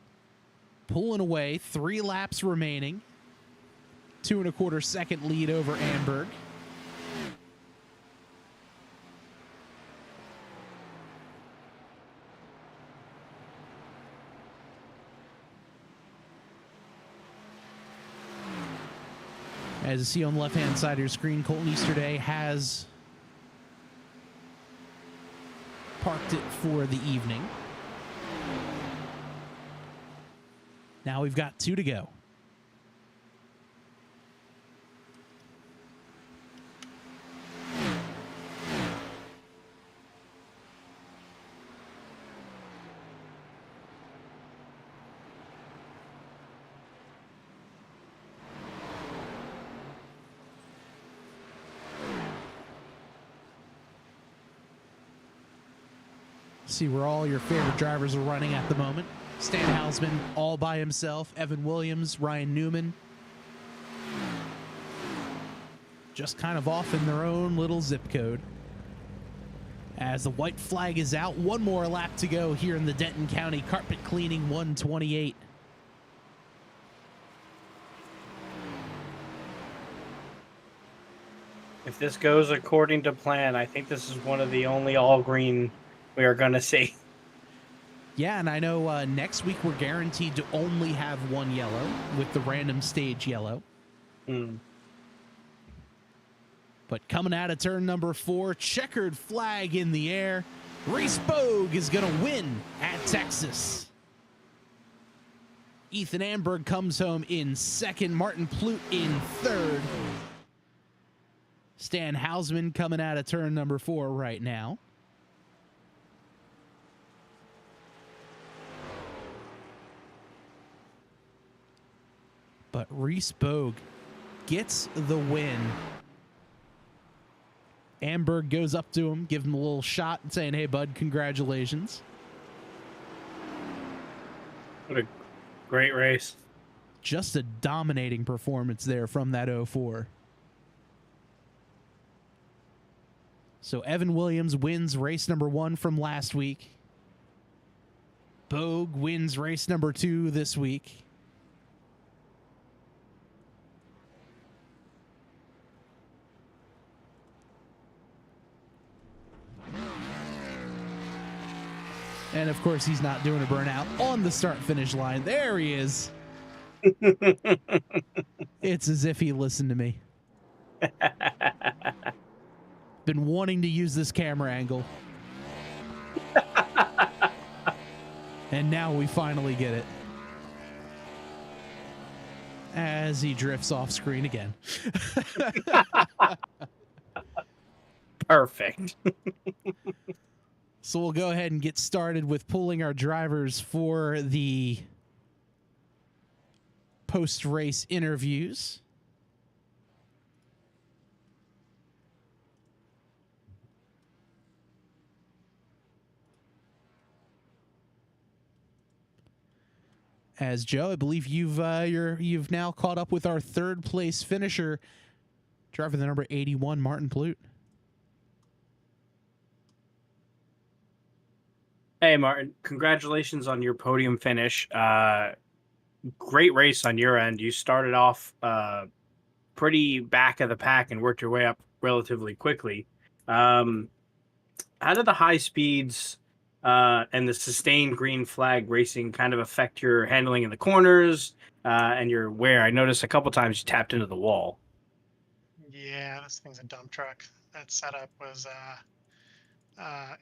pulling away. 3 laps remaining. 2 1/4 second lead over Amberg. As you see on the left-hand side of your screen, Colton Easterday has parked it for the evening. Now we've got 2 to go. See where all your favorite drivers are running at the moment. Stan Hausman all by himself. Evan Williams, Ryan Newman. Just kind of off in their own little zip code. As the white flag is out, 1 more lap to go here in the Denton County Carpet Cleaning 128. If this goes according to plan, I think this is one of the only all green we are going to see. Yeah, and I know next week we're guaranteed to only have 1 yellow with the random stage yellow. But coming out of turn number 4, checkered flag in the air. Reese Bogue is going to win at Texas. Ethan Amberg comes home in 2nd. Martin Plute in 3rd. Stan Hausman coming out of turn number 4 right now. but Reese Bogue gets the win. Amberg goes up to him, give him a little shot, and saying, "Hey, bud, congratulations." What a great race. Just a dominating performance there from that 04. So Evan Williams wins race number 1 from last week. Bogue wins race number 2 this week. And of course, he's not doing a burnout on the start-finish line. There he is. It's as if he listened to me. Been wanting to use this camera angle. And now we finally get it. As he drifts off screen again. Perfect. So we'll go ahead and get started with pulling our drivers for the post-race interviews. As Joe, I believe you've now caught up with our third place finisher, driver the number 81, Martin Plute. Hey, Martin, congratulations on your podium finish. Great race on your end. You started off pretty back of the pack and worked your way up relatively quickly. How did the high speeds and the sustained green flag racing kind of affect your handling in the corners and your wear? I noticed a couple times you tapped into the wall. Yeah, this thing's a dump truck. That setup was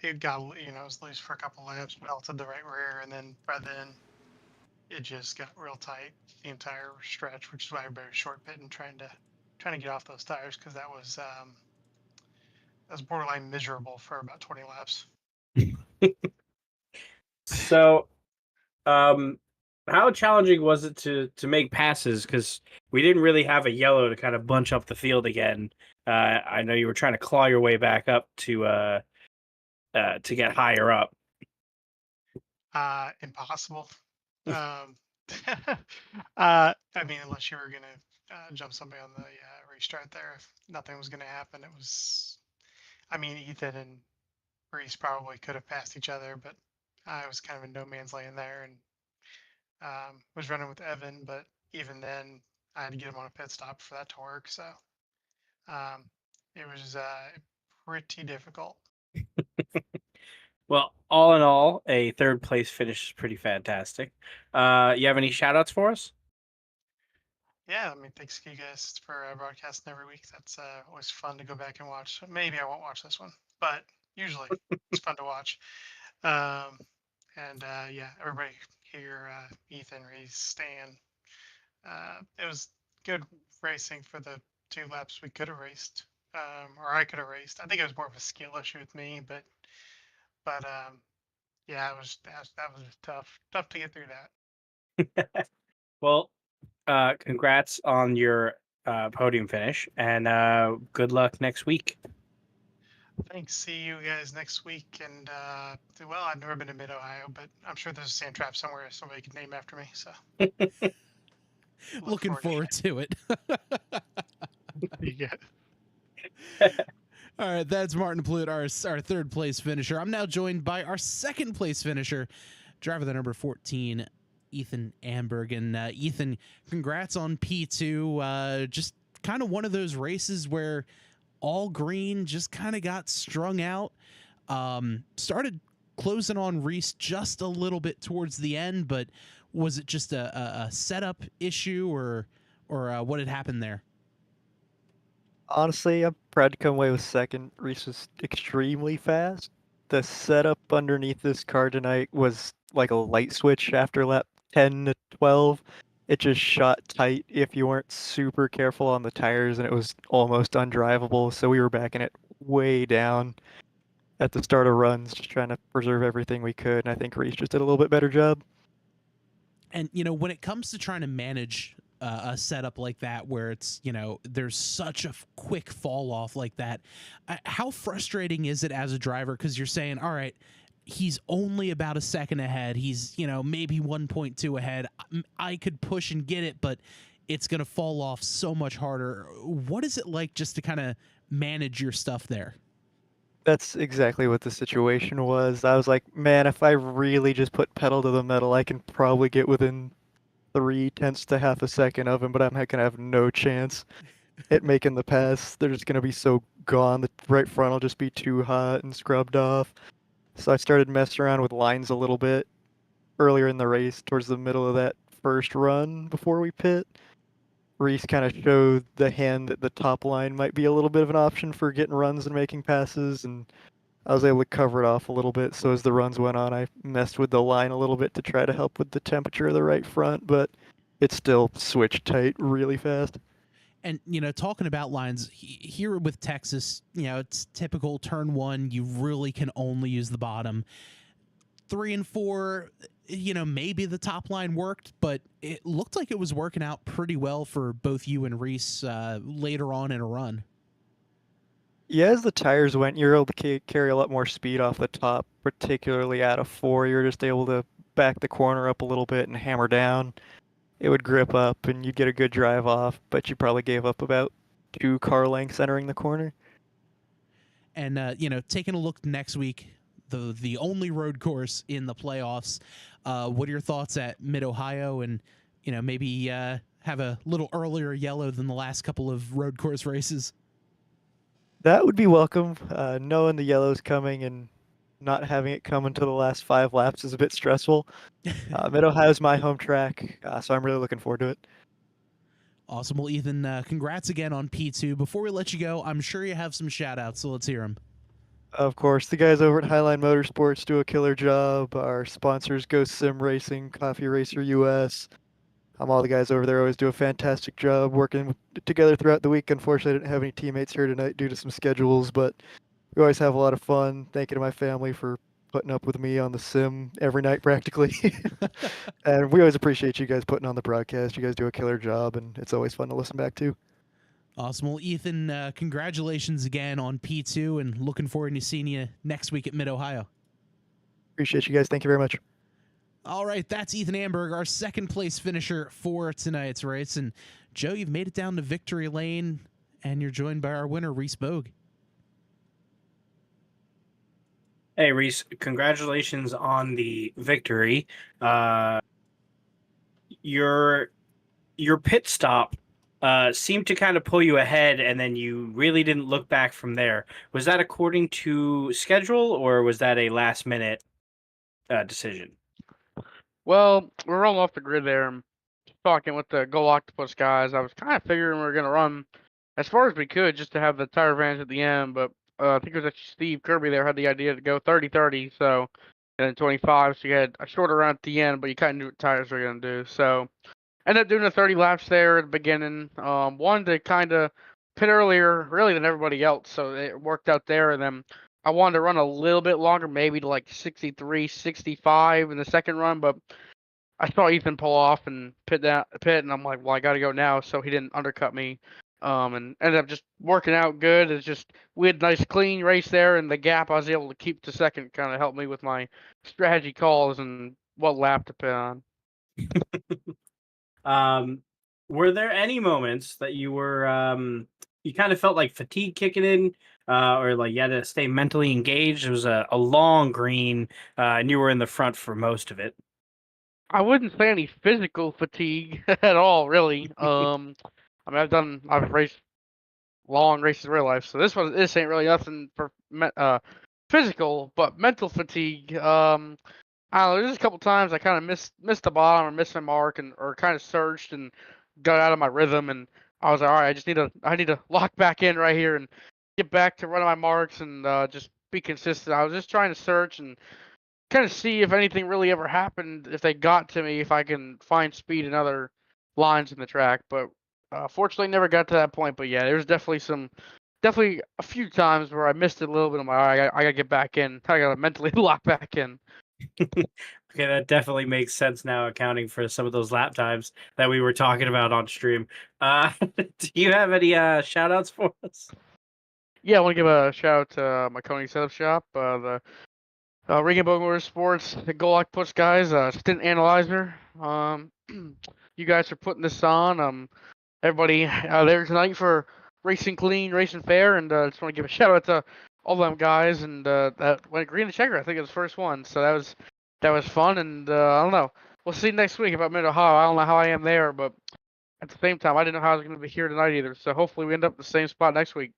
it got, it was loose for a couple laps, melted the right rear, and then by then it just got real tight the entire stretch, which is why everybody was short pitting trying to get off those tires, because that was borderline miserable for about 20 laps. So, how challenging was it to make passes? Because we didn't really have a yellow to kind of bunch up the field again. I know you were trying to claw your way back up to get higher up. Impossible. I mean, unless you were gonna jump somebody on the restart there, if nothing was gonna happen, it was. I mean, Ethan and Reese probably could have passed each other, but I was kind of in no man's land there, and was running with Evan, but even then, I had to get him on a pit stop for that to work. So it was pretty difficult. Well, all in all, a third place finish is pretty fantastic. You have any shout outs for us? Yeah, I mean, thanks to you guys for broadcasting every week. That's always fun to go back and watch. Maybe I won't watch this one, but usually it's fun to watch. Yeah, everybody here, Ethan, Reese, Stan. It was good racing for the 2 laps we could have raced, or I could have raced. I think it was more of a skill issue with me, but yeah, that was tough to get through that. Well, congrats on your podium finish, and good luck next week. Thanks. See you guys next week. And well, I've never been to Mid Ohio, but I'm sure there's a sand trap somewhere somebody could name after me. So Looking forward to it. Yeah. All right, that's Martin Plute, our third place finisher. I'm now joined by our second place finisher, driver the number 14, Ethan Amberg. And Ethan, congrats on P2. Just kind of one of those races where all green just kind of got strung out. Started closing on Reese just a little bit towards the end, but was it just a setup issue or what had happened there? Honestly, I'm proud to come away with second. Reese was extremely fast. The setup underneath this car tonight was like a light switch after lap 10 to 12. It just shot tight if you weren't super careful on the tires, and it was almost undrivable. So we were backing it way down at the start of runs, just trying to preserve everything we could. And I think Reese just did a little bit better job. And, when it comes to trying to manage a setup like that where it's, there's such a quick fall off like that. How frustrating is it as a driver? Because you're saying, all right, he's only about a second ahead. He's, maybe 1.2 ahead. I could push and get it, but it's going to fall off so much harder. What is it like just to kind of manage your stuff there? That's exactly what the situation was. I was like, man, if I really just put pedal to the metal, I can probably get within 0.3 to half a second of him, but I'm gonna have no chance at making the pass. They're just gonna be so gone. The right front will just be too hot and scrubbed off. So I started messing around with lines a little bit earlier in the race, towards the middle of that first run before we pit. Reese kind of showed the hand that the top line might be a little bit of an option for getting runs and making passes, and I was able to cover it off a little bit. So as the runs went on, I messed with the line a little bit to try to help with the temperature of the right front, but it still switched tight really fast. And, talking about lines here with Texas, it's typical turn one. You really can only use the bottom. 3 and 4, maybe the top line worked, but it looked like it was working out pretty well for both you and Reese later on in a run. Yeah, as the tires went, you're able to carry a lot more speed off the top, particularly out of 4. You're just able to back the corner up a little bit and hammer down. It would grip up and you'd get a good drive off, but you probably gave up about 2 car lengths entering the corner. And, taking a look next week, the only road course in the playoffs, what are your thoughts at Mid-Ohio and, maybe have a little earlier yellow than the last couple of road course races? That would be welcome. Knowing the yellow's coming and not having it come until the last 5 laps is a bit stressful. Mid-Ohio's my home track, so I'm really looking forward to it. Awesome. Well, Ethan, congrats again on P2. Before we let you go, I'm sure you have some shout-outs, so let's hear them. Of course, the guys over at Highline Motorsports do a killer job. Our sponsors, Ghost Sim Racing, Coffee Racer US. All the guys over there always do a fantastic job working together throughout the week. Unfortunately, I didn't have any teammates here tonight due to some schedules, but we always have a lot of fun. Thank you to my family for putting up with me on the sim every night practically. And we always appreciate you guys putting on the broadcast. You guys do a killer job, and it's always fun to listen back to. Awesome. Well, Ethan, congratulations again on P2 and looking forward to seeing you next week at Mid-Ohio. Appreciate you guys. Thank you very much. All right, that's Ethan Amberg, our second place finisher for tonight's race. And Joe, you've made it down to victory lane, and you're joined by our winner, Reese Bogue. Hey, Reese, congratulations on the victory. Your pit stop seemed to kind of pull you ahead, and then you really didn't look back from there. Was that according to schedule, or was that a last-minute decision? Well, we're rolling off the grid there. I'm talking with the Gold Octopus guys. I was kind of figuring we were going to run as far as we could just to have the tire advantage at the end, but I think it was actually Steve Kirby there had the idea to go 30-30, so, and then 25, so you had a shorter run at the end, but you kind of knew what tires were going to do. So, ended up doing the 30 laps there at the beginning. Wanted to kind of pit earlier, really, than everybody else, so it worked out there, and then I wanted to run a little bit longer, maybe to like 63, 65 in the second run, but I saw Ethan pull off and pit, and I'm like, well, I got to go now, so he didn't undercut me. And ended up just working out good. It's just we had a nice clean race there, and the gap I was able to keep to second kind of helped me with my strategy calls and what lap to pit on. Were there any moments that you were you kind of felt like fatigue kicking in, or like you had to stay mentally engaged? It was a long green, and you were in the front for most of it. I wouldn't say any physical fatigue at all, really. I mean, I've raced long races in real life, so this ain't really nothing for physical, but mental fatigue. I don't know. There's just a couple times I kind of missed the bottom or missed my mark or kind of surged and got out of my rhythm, and I was like, all right, I need to lock back in right here and get back to running my marks and just be consistent. I was just trying to search and kind of see if anything really ever happened, if they got to me, if I can find speed in other lines in the track. But fortunately, never got to that point. But yeah, there's definitely a few times where I missed it a little bit. I got to get back in. I got to mentally lock back in. Okay, that definitely makes sense now, accounting for some of those lap times that we were talking about on stream. Do you have any shout outs for us? Yeah, I want to give a shout out to my Coney Setup Shop, the Ring and Bone Motorsports, the Gold Octopus guys, Stint Analyzer. You guys are putting this on. Everybody there tonight for Racing Clean, Racing Fair, and just want to give a shout out to all them guys. And that went green and checker. I think it was the first one, so that was fun. And I don't know. We'll see next week if I'm in Ohio. I don't know how I am there, but at the same time, I didn't know how I was going to be here tonight either. So hopefully we end up in the same spot next week.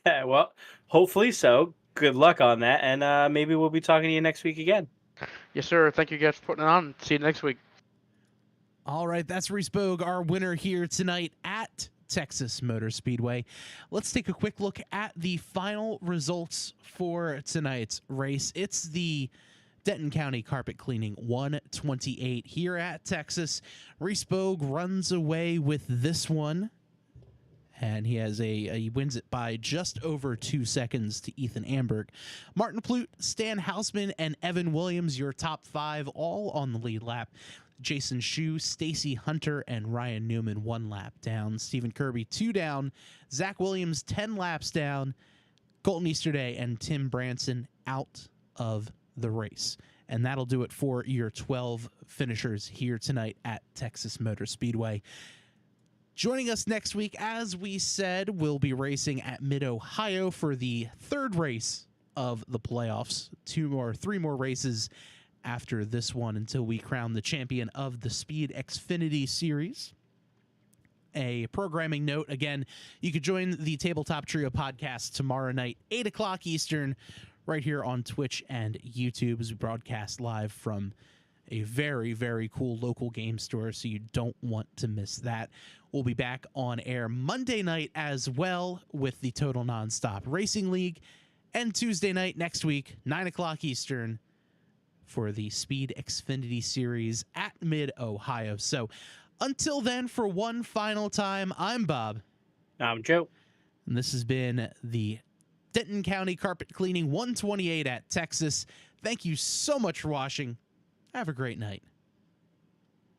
Well, hopefully so. Good luck on that, and maybe we'll be talking to you next week again. Yes, sir. Thank you guys for putting it on. See you next week. All right, that's Reese Bogue, our winner here tonight at Texas Motor Speedway. Let's take a quick look at the final results for tonight's race. It's the Denton County Carpet Cleaning 128 here at Texas. Reese Bogue runs away with this one, and he wins it by just over 2 seconds to Ethan Amberg. Martin Plute, Stan Hausman, and Evan Williams, your top 5, all on the lead lap. Jason Shue, Stacy Hunter, and Ryan Newman 1 lap down. Stephen Kirby 2 down. Zach Williams 10 laps down. Colton Easterday and Tim Branson out of the race. And that'll do it for your 12 finishers here tonight at Texas Motor Speedway. Joining us next week, as we said, we'll be racing at Mid-Ohio for the 3rd race of the playoffs. 3 more races after this one until we crown the champion of the Speed Xfinity Series. A programming note, again, you could join the Tabletop Trio podcast tomorrow night, 8 o'clock Eastern, right here on Twitch and YouTube as we broadcast live from a very, very cool local game store, so you don't want to miss that. We'll be back on air Monday night as well with the Total Nonstop Racing League, and Tuesday night next week, 9 o'clock Eastern, for the Speed Xfinity Series at Mid-Ohio. So until then, for one final time, I'm Bob. I'm Joe. And this has been the Denton County Carpet Cleaning 128 at Texas. Thank you so much for watching. Have a great night.